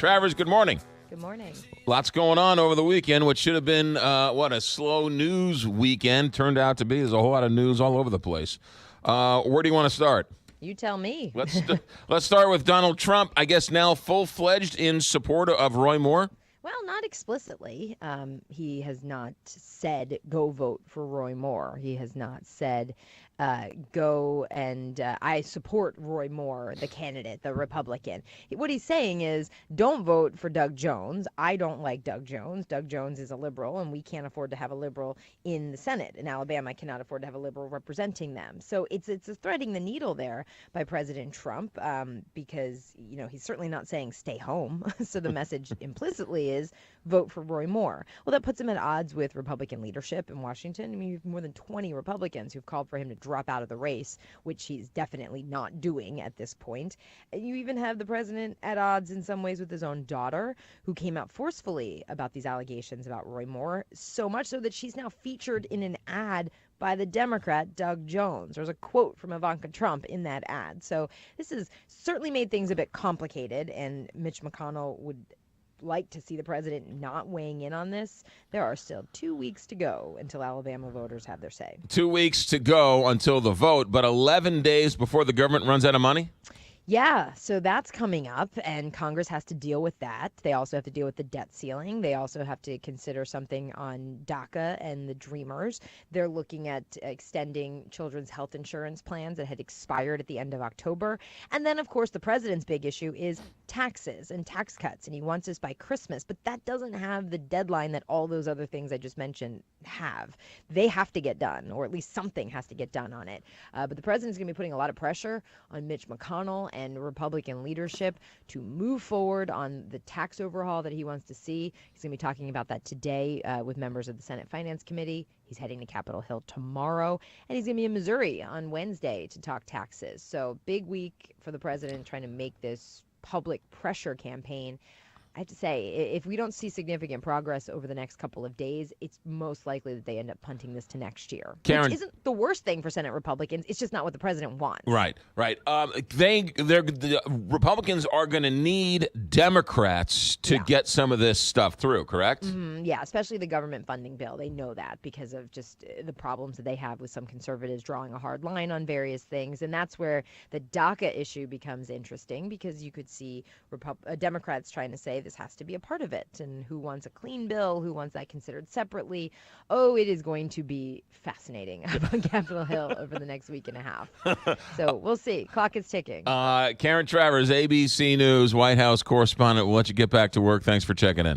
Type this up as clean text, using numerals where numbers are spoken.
Travers, good morning. Good morning. Lots going on over the weekend, which should have been, a slow news weekend. Turned out to be. There's a whole lot of news all over the place. Where do you want to start? You tell me. Let's start with Donald Trump, I guess now full-fledged in support of Roy Moore. Well, not explicitly. He has not said, go vote for Roy Moore. He has not said, go and I support Roy Moore, the candidate, the Republican. What he's saying is, don't vote for Doug Jones. I don't like Doug Jones. Doug Jones is a liberal, and we can't afford to have a liberal in the Senate. And Alabama cannot afford to have a liberal representing them. So it's a threading the needle there by President Trump because, he's certainly not saying stay home. So the message implicitly is vote for Roy Moore. Well, that puts him at odds with Republican leadership in Washington. I mean, you have more than 20 Republicans who've called for him to drop out of the race, which he's definitely not doing at this point. And you even have the president at odds in some ways with his own daughter, who came out forcefully about these allegations about Roy Moore, so much so that she's now featured in an ad by the Democrat Doug Jones. There's a quote from Ivanka Trump in that ad. So this has certainly made things a bit complicated, and Mitch McConnell would like to see the president not weighing in on this. There are still 2 weeks to go until Alabama voters have their say. 2 weeks to go until the vote, but 11 days before the government runs out of money? Yeah, so that's coming up, and Congress has to deal with that. They also have to deal with the debt ceiling. They also have to consider something on DACA and the Dreamers. They're looking at extending children's health insurance plans that had expired at the end of October. And then, of course, the president's big issue is taxes and tax cuts, and he wants this by Christmas. But that doesn't have the deadline that all those other things I just mentioned have. They have to get done, or at least something has to get done on it. But the president's going to be putting a lot of pressure on Mitch McConnell and Republican leadership to move forward on the tax overhaul that he wants to see. He's going to be talking about that today with members of the Senate Finance Committee. He's heading to Capitol Hill tomorrow, and he's going to be in Missouri on Wednesday to talk taxes. So big week for the president trying to make this public pressure campaign. I have to say, if we don't see significant progress over the next couple of days, it's most likely that they end up punting this to next year. Karen, which isn't the worst thing for Senate Republicans. It's just not what the president wants. Right. The Republicans are going to need Democrats to get some of this stuff through, correct? Yeah, especially the government funding bill. They know that because of just the problems that they have with some conservatives drawing a hard line on various things. And that's where the DACA issue becomes interesting, because you could see Democrats trying to say this has to be a part of it. And who wants a clean bill? Who wants that considered separately? Oh, it is going to be fascinating up on Capitol Hill over the next week and a half. So we'll see. Clock is ticking. Karen Travers, ABC News White House correspondent. We'll let you get back to work. Thanks for checking in.